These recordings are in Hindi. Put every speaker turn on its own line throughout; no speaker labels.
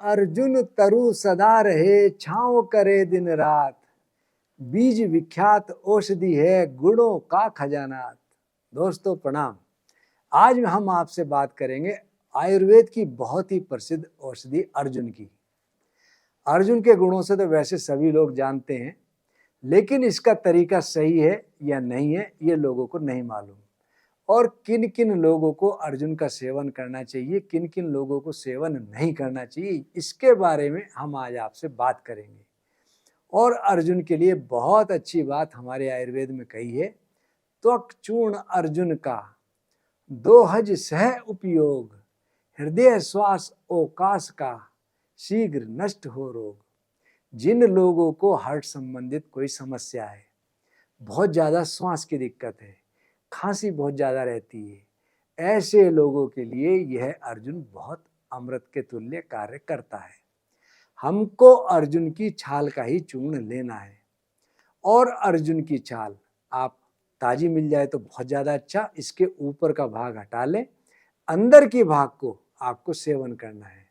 अर्जुन तरु सदा रहे, छाँव करे दिन रात। बीज विख्यात औषधि है, गुणों का खजाना। दोस्तों प्रणाम। आज हम आपसे बात करेंगे आयुर्वेद की बहुत ही प्रसिद्ध औषधि अर्जुन की। अर्जुन के गुणों से तो वैसे सभी लोग जानते हैं, लेकिन इसका तरीका सही है या नहीं है ये लोगों को नहीं मालूम। और किन किन लोगों को अर्जुन का सेवन करना चाहिए, किन किन लोगों को सेवन नहीं करना चाहिए, इसके बारे में हम आज आपसे बात करेंगे। और अर्जुन के लिए बहुत अच्छी बात हमारे आयुर्वेद में कही है, त्वक चूर्ण अर्जुन का, दोहज सह उपयोग, हृदय श्वास ओकाश का, शीघ्र नष्ट हो रोग। जिन लोगों को हार्ट संबंधित कोई समस्या है, बहुत ज़्यादा श्वास की दिक्कत है, खांसी बहुत ज़्यादा रहती है, ऐसे लोगों के लिए यह अर्जुन बहुत अमृत के तुल्य कार्य करता है। हमको अर्जुन की छाल का ही चूर्ण लेना है। और अर्जुन की छाल आप ताजी मिल जाए तो बहुत ज़्यादा अच्छा। इसके ऊपर का भाग हटा लें, अंदर की भाग को आपको सेवन करना है।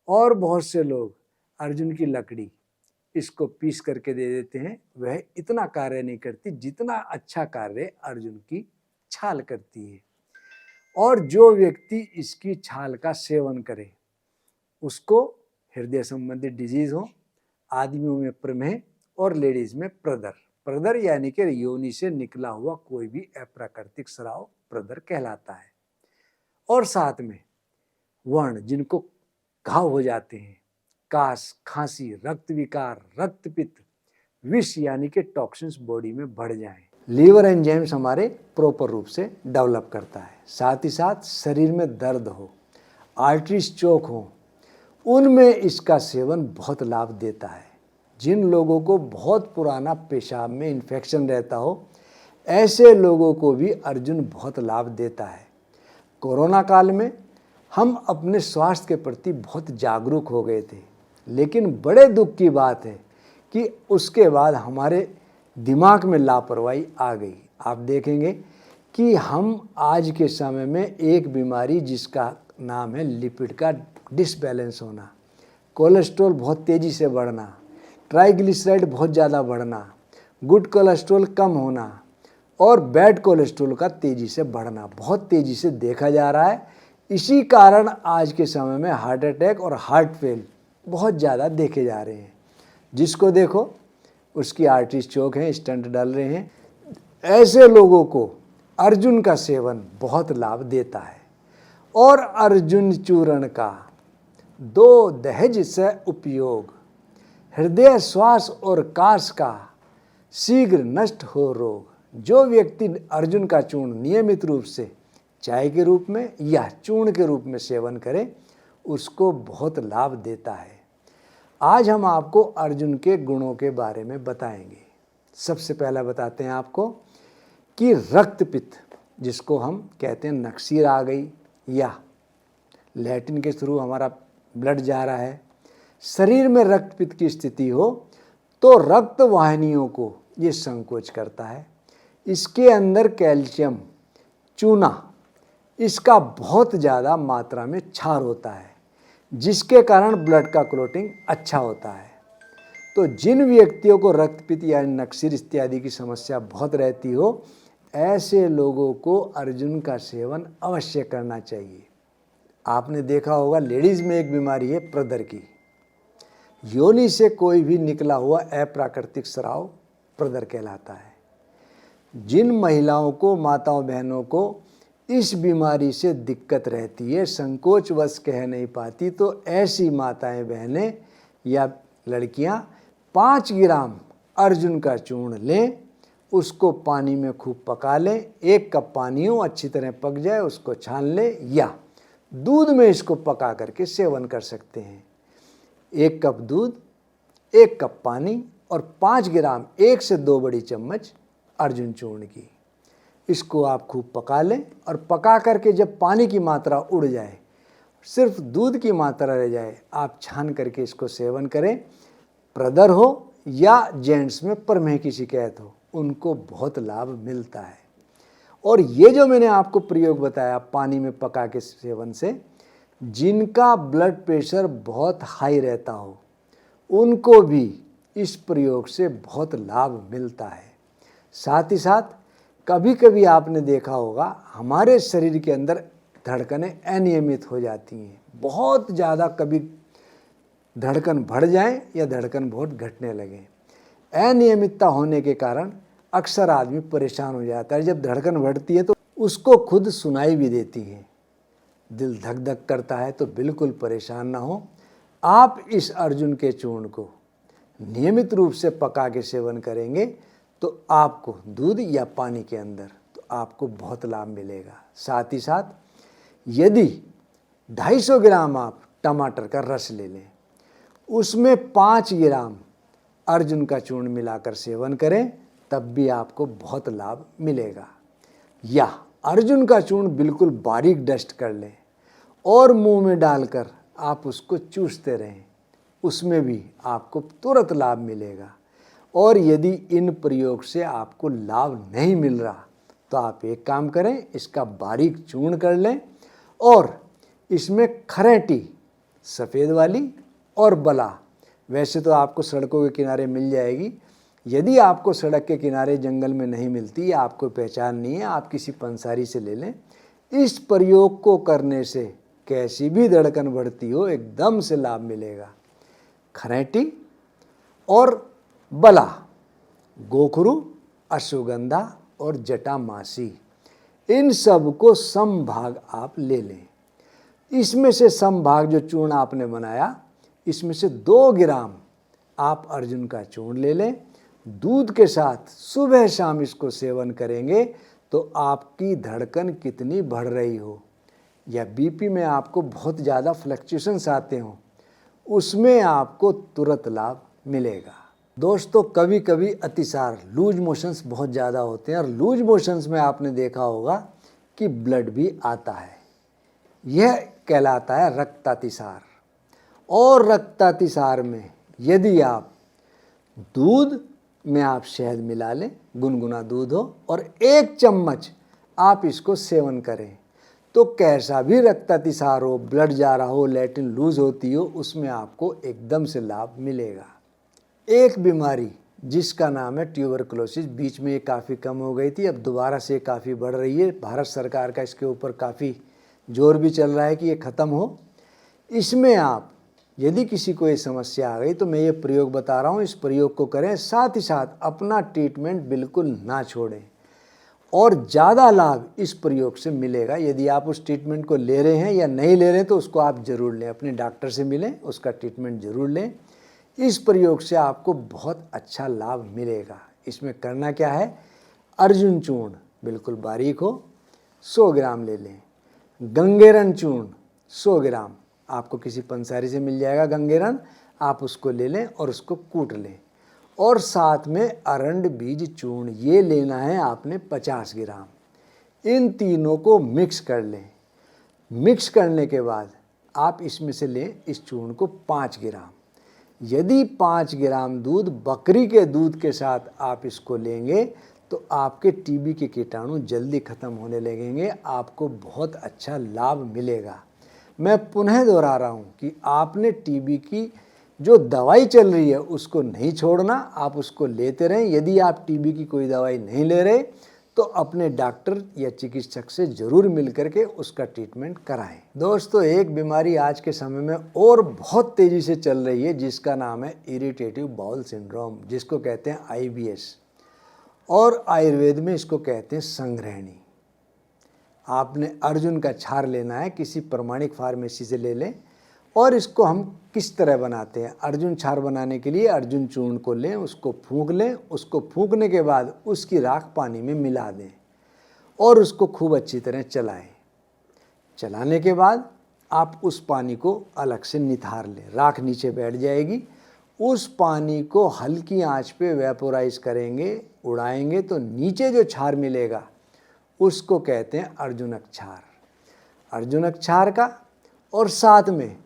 और बहुत से लोग अर्जुन की लकड़ी इसको पीस करके दे देते हैं, वह इतना कार्य नहीं करती जितना अच्छा कार्य अर्जुन की छाल करती है। और जो व्यक्ति इसकी छाल का सेवन करे उसको हृदय संबंधी डिजीज हो, आदमियों में प्रमेह और लेडीज में प्रदर, प्रदर यानी कि योनि से निकला हुआ कोई भी अप्राकृतिक स्राव प्रदर कहलाता है। और साथ में वर्ण, जिनको घाव हो जाते हैं, कास, खांसी, रक्त विकार, रक्तपित्त, विष यानी कि टॉक्सिन्स बॉडी में बढ़ जाएं, लीवर एंजाइम्स हमारे प्रॉपर रूप से डेवलप करता है। साथ ही साथ शरीर में दर्द हो, आर्टरीज चौक हो, उनमें इसका सेवन बहुत लाभ देता है। जिन लोगों को बहुत पुराना पेशाब में इन्फेक्शन रहता हो, ऐसे लोगों को भी अर्जुन बहुत लाभ देता है। कोरोना काल में हम अपने स्वास्थ्य के प्रति बहुत जागरूक हो गए थे, लेकिन बड़े दुख की बात है कि उसके बाद हमारे दिमाग में लापरवाही आ गई। आप देखेंगे कि हम आज के समय में एक बीमारी जिसका नाम है लिपिड का डिसबैलेंस होना, कोलेस्ट्रॉल बहुत तेज़ी से बढ़ना, ट्राइग्लिसराइड बहुत ज़्यादा बढ़ना, गुड कोलेस्ट्रॉल कम होना और बैड कोलेस्ट्रॉल का तेज़ी से बढ़ना बहुत तेज़ी से देखा जा रहा है। इसी कारण आज के समय में हार्ट अटैक और हार्ट फेल बहुत ज़्यादा देखे जा रहे हैं। जिसको देखो उसकी आर्टरीज चौक हैं, स्टंट डाल रहे हैं। ऐसे लोगों को अर्जुन का सेवन बहुत लाभ देता है। और अर्जुन चूर्ण का दो दहेज से उपयोग, हृदय श्वास और काश का, शीघ्र नष्ट हो रोग। जो व्यक्ति अर्जुन का चूर्ण नियमित रूप से चाय के रूप में या चूर्ण के रूप में सेवन करे, उसको बहुत लाभ देता है। आज हम आपको अर्जुन के गुणों के बारे में बताएंगे। सबसे पहला बताते हैं आपको कि रक्तपित्त, जिसको हम कहते हैं नक्सीर आ गई या लैटिन के थ्रू हमारा ब्लड जा रहा है, शरीर में रक्तपित्त की स्थिति हो तो रक्त वाहिनियों को ये संकोच करता है। इसके अंदर कैल्शियम चूना, इसका बहुत ज़्यादा मात्रा में क्षार होता है, जिसके कारण ब्लड का क्लॉटिंग अच्छा होता है। तो जिन व्यक्तियों को रक्तपित्त या नक्सीर इत्यादि की समस्या बहुत रहती हो, ऐसे लोगों को अर्जुन का सेवन अवश्य करना चाहिए। आपने देखा होगा लेडीज़ में एक बीमारी है प्रदर की, योनि से कोई भी निकला हुआ अप्राकृतिक स्राव प्रदर कहलाता है। जिन महिलाओं को, माताओं बहनों को इस बीमारी से दिक्कत रहती है, संकोचवश कह नहीं पाती, तो ऐसी माताएं बहनें या लड़कियां 5 ग्राम अर्जुन का चूर्ण लें, उसको पानी में खूब पका लें। 1 कप पानी हो, अच्छी तरह पक जाए, उसको छान लें या दूध में इसको पका करके सेवन कर सकते हैं। 1 कप दूध, 1 कप पानी और 5 ग्राम 1 से 2 बड़ी चम्मच अर्जुन चूर्ण की, इसको आप खूब पका लें। और पका करके जब पानी की मात्रा उड़ जाए, सिर्फ दूध की मात्रा रह जाए, आप छान करके इसको सेवन करें। प्रदर हो या जेंट्स में प्रमेह की शिकायत हो, उनको बहुत लाभ मिलता है। और ये जो मैंने आपको प्रयोग बताया पानी में पका के सेवन से, जिनका ब्लड प्रेशर बहुत हाई रहता हो उनको भी इस प्रयोग से बहुत लाभ मिलता है। साथ ही साथ कभी कभी आपने देखा होगा हमारे शरीर के अंदर धड़कनें अनियमित हो जाती हैं, बहुत ज़्यादा कभी धड़कन बढ़ जाए या धड़कन बहुत घटने लगे। अनियमितता होने के कारण अक्सर आदमी परेशान हो जाता है। जब धड़कन बढ़ती है तो उसको खुद सुनाई भी देती है, दिल धक धक करता है। तो बिल्कुल परेशान ना हो, आप इस अर्जुन के चूर्ण को नियमित रूप से पका के सेवन करेंगे तो आपको दूध या पानी के अंदर तो आपको बहुत लाभ मिलेगा। साथ ही साथ यदि 250 ग्राम आप टमाटर का रस ले लें, उसमें 5 ग्राम अर्जुन का चूर्ण मिलाकर सेवन करें, तब भी आपको बहुत लाभ मिलेगा। या अर्जुन का चूर्ण बिल्कुल बारीक डस्ट कर लें और मुंह में डालकर आप उसको चूसते रहें, उसमें भी आपको तुरंत लाभ मिलेगा। और यदि इन प्रयोग से आपको लाभ नहीं मिल रहा तो आप एक काम करें, इसका बारीक चूर्ण कर लें और इसमें खरेटी सफ़ेद वाली और बला, वैसे तो आपको सड़कों के किनारे मिल जाएगी। यदि आपको सड़क के किनारे जंगल में नहीं मिलती या आपको पहचान नहीं है, आप किसी पंसारी से ले लें। इस प्रयोग को करने से कैसी भी धड़कन बढ़ती हो एकदम से लाभ मिलेगा। खरेटी और बला, गोखरू, अश्वगंधा और जटामासी, इन सब को समभाग आप ले लें। इसमें से समभाग जो चूर्ण आपने बनाया, इसमें से 2 ग्राम आप अर्जुन का चूर्ण ले लें। दूध के साथ सुबह शाम इसको सेवन करेंगे तो आपकी धड़कन कितनी बढ़ रही हो या बीपी में आपको बहुत ज़्यादा फ्लक्चुएशंस आते हों, उसमें आपको तुरंत लाभ मिलेगा। दोस्तों, कभी कभी अतिसार, लूज मोशंस बहुत ज़्यादा होते हैं और लूज मोशंस में आपने देखा होगा कि ब्लड भी आता है। यह कहलाता है रक्तातिसार। और रक्तातिसार में यदि आप दूध में आप शहद मिला लें, गुनगुना दूध हो, और 1 चम्मच आप इसको सेवन करें तो कैसा भी रक्तातिसार हो, ब्लड जा रहा हो, लैट्रिन लूज होती हो, उसमें आपको एकदम से लाभ मिलेगा। एक बीमारी जिसका नाम है ट्यूबरकुलोसिस, बीच में ये काफ़ी कम हो गई थी, अब दोबारा से काफ़ी बढ़ रही है। भारत सरकार का इसके ऊपर काफ़ी जोर भी चल रहा है कि ये ख़त्म हो। इसमें आप यदि किसी को ये समस्या आ गई तो मैं ये प्रयोग बता रहा हूँ, इस प्रयोग को करें। साथ ही साथ अपना ट्रीटमेंट बिल्कुल ना छोड़ें और ज़्यादा लाभ इस प्रयोग से मिलेगा। यदि आप उस ट्रीटमेंट को ले रहे हैं या नहीं ले रहे हैं तो उसको आप ज़रूर लें, अपने डॉक्टर से मिलें, उसका ट्रीटमेंट ज़रूर लें। इस प्रयोग से आपको बहुत अच्छा लाभ मिलेगा। इसमें करना क्या है, अर्जुन चूर्ण बिल्कुल बारीक हो 100 ग्राम ले लें। गंगेरन चूर्ण 100 ग्राम आपको किसी पंसारी से मिल जाएगा, गंगेरन, आप उसको ले लें और उसको कूट लें। और साथ में अरंड बीज चूर्ण ये लेना है आपने 50 ग्राम। इन तीनों को मिक्स कर लें। मिक्स करने के बाद आप इसमें से लें इस चूर्ण को 5 ग्राम। यदि 5 ग्राम दूध, बकरी के दूध के साथ आप इसको लेंगे तो आपके टीबी के कीटाणु जल्दी ख़त्म होने लगेंगे, आपको बहुत अच्छा लाभ मिलेगा। मैं पुनः दोहरा रहा हूँ कि आपने टीबी की जो दवाई चल रही है उसको नहीं छोड़ना, आप उसको लेते रहें। यदि आप टीबी की कोई दवाई नहीं ले रहे तो अपने डॉक्टर या चिकित्सक से ज़रूर मिल करके उसका ट्रीटमेंट कराएं। दोस्तों, एक बीमारी आज के समय में और बहुत तेज़ी से चल रही है जिसका नाम है इरिटेटिव बाउल सिंड्रोम, जिसको कहते हैं IBS, और आयुर्वेद में इसको कहते हैं संग्रहणी। आपने अर्जुन का क्षार लेना है, किसी प्रमाणिक फार्मेसी से ले लें। और इसको हम किस तरह बनाते हैं, अर्जुन क्षार बनाने के लिए अर्जुन चूर्ण को लें, उसको फूंक लें। उसको फूंकने के बाद उसकी राख पानी में मिला दें और उसको खूब अच्छी तरह चलाएं। चलाने के बाद आप उस पानी को अलग से निथार लें, राख नीचे बैठ जाएगी। उस पानी को हल्की आंच पे वेपोराइज करेंगे, उड़ाएंगे तो नीचे जो क्षार मिलेगा उसको कहते हैं अर्जुनक क्षार। अर्जुनक क्षार का और साथ में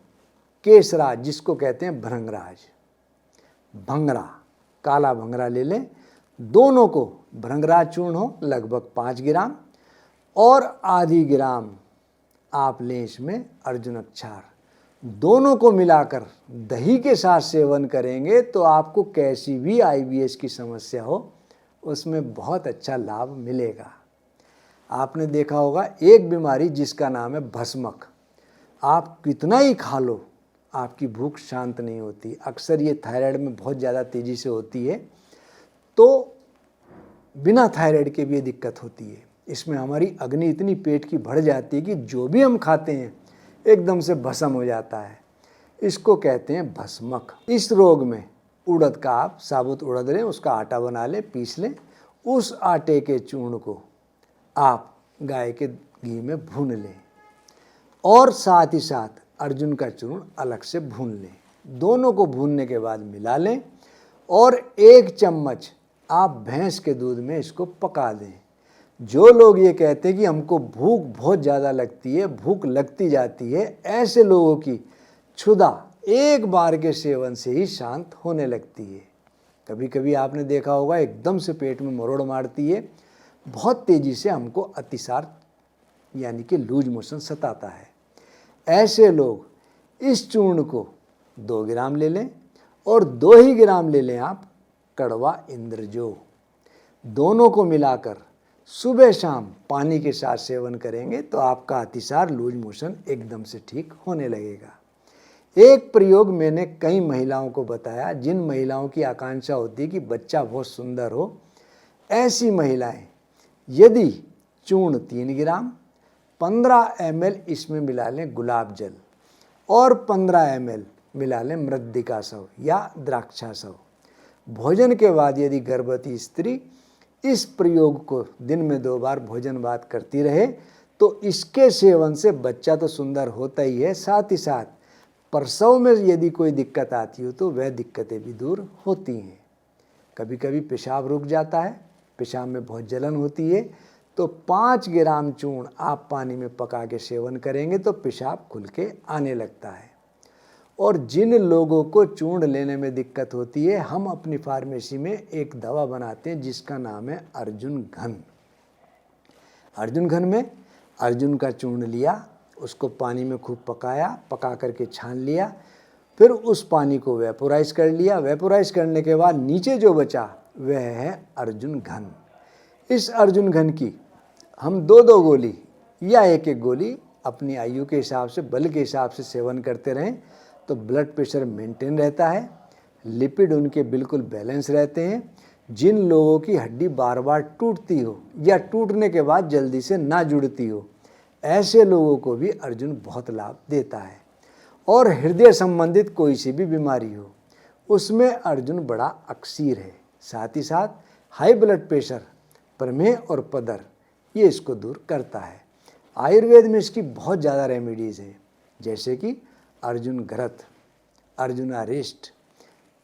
केसराज, जिसको कहते हैं भृंगराज, भंगरा, काला भंगरा ले लें। दोनों को भृंगराज चूर्ण हो लगभग 5 ग्राम और आधी ग्राम आप लें इसमें अर्जुन अक्षार। दोनों को मिलाकर दही के साथ सेवन करेंगे तो आपको कैसी भी IBS की समस्या हो उसमें बहुत अच्छा लाभ मिलेगा। आपने देखा होगा एक बीमारी जिसका नाम है भस्मक, आप कितना ही खा लो आपकी भूख शांत नहीं होती। अक्सर ये थायराइड में बहुत ज़्यादा तेज़ी से होती है, तो बिना थायराइड के भी ये दिक्कत होती है। इसमें हमारी अग्नि इतनी पेट की बढ़ जाती है कि जो भी हम खाते हैं एकदम से भस्म हो जाता है। इसको कहते हैं भस्मक। इस रोग में उड़द का आप साबुत उड़द लें, उसका आटा बना लें, पीस लें। उस आटे के चूर्ण को आप गाय के घी में भून लें और साथ ही साथ अर्जुन का चूर्ण अलग से भून लें। दोनों को भूनने के बाद मिला लें और 1 चम्मच आप भैंस के दूध में इसको पका दें। जो लोग ये कहते हैं कि हमको भूख बहुत ज़्यादा लगती है, भूख लगती जाती है, ऐसे लोगों की क्षुधा एक बार के सेवन से ही शांत होने लगती है। कभी कभी आपने देखा होगा एकदम से पेट में मरोड़ मारती है, बहुत तेज़ी से हमको अतिसार यानी कि लूज मोशन सताता है। ऐसे लोग इस चूर्ण को 2 ग्राम ले लें और 2 ही ग्राम ले लें आप कड़वा इंद्रजो। दोनों को मिलाकर सुबह शाम पानी के साथ सेवन करेंगे तो आपका अतिसार लूज मोशन एकदम से ठीक होने लगेगा। एक प्रयोग मैंने कई महिलाओं को बताया, जिन महिलाओं की आकांक्षा होती है कि बच्चा बहुत सुंदर हो। ऐसी महिलाएं यदि चूर्ण 3 ग्राम 15 ml इसमें मिला लें गुलाब जल और 15 ml मिला लें मृद्दिका सव या द्राक्षासव। भोजन के बाद यदि गर्भवती स्त्री इस प्रयोग को दिन में 2 बार भोजन बाद करती रहे तो इसके सेवन से बच्चा तो सुंदर होता ही है, साथ ही साथ प्रसव में यदि कोई दिक्कत आती हो तो वह दिक्कतें भी दूर होती हैं। कभी कभी पेशाब रुक जाता है, पेशाब में बहुत जलन होती है, तो 5 ग्राम चूर्ण आप पानी में पका के सेवन करेंगे तो पेशाब खुल के आने लगता है। और जिन लोगों को चूर्ण लेने में दिक्कत होती है, हम अपनी फार्मेसी में एक दवा बनाते हैं जिसका नाम है अर्जुन घन। अर्जुन घन में अर्जुन का चूर्ण लिया, उसको पानी में खूब पकाया, पका करके छान लिया, फिर उस पानी को वेपोराइज कर लिया। वेपोराइज करने के बाद नीचे जो बचा वह है अर्जुन घन। इस अर्जुन घन की हम 2-2 गोली या 1-1 गोली अपनी आयु के हिसाब से, बल के हिसाब से सेवन करते रहें तो ब्लड प्रेशर मेंटेन रहता है, लिपिड उनके बिल्कुल बैलेंस रहते हैं। जिन लोगों की हड्डी बार बार टूटती हो या टूटने के बाद जल्दी से ना जुड़ती हो, ऐसे लोगों को भी अर्जुन बहुत लाभ देता है। और हृदय संबंधित कोई सी भी बीमारी हो उसमें अर्जुन बड़ा अक्सीर है। साथ ही साथ हाई ब्लड प्रेशर, प्रमेह और पदर, ये इसको दूर करता है। आयुर्वेद में इसकी बहुत ज़्यादा रेमेडीज़ हैं, जैसे कि अर्जुन घृत, अर्जुनारिष्ट,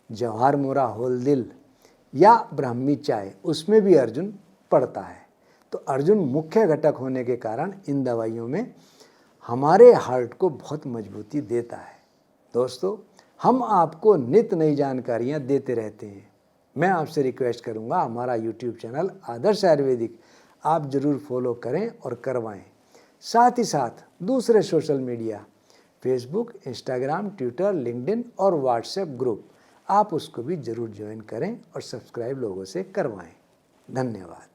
जवाहर मोरा होल दिल या ब्राह्मी चाय, उसमें भी अर्जुन पड़ता है। तो अर्जुन मुख्य घटक होने के कारण इन दवाइयों में हमारे हार्ट को बहुत मजबूती देता है। दोस्तों, हम आपको नित नई जानकारियाँ देते रहते हैं। मैं आपसे रिक्वेस्ट करूँगा हमारा YouTube चैनल आदर्श आयुर्वेदिक आप ज़रूर फॉलो करें और करवाएं। साथ ही साथ दूसरे social media Facebook, Instagram, Twitter, LinkedIn और व्हाट्सएप ग्रुप, आप उसको भी ज़रूर ज्वाइन करें और सब्सक्राइब लोगों से करवाएं। धन्यवाद।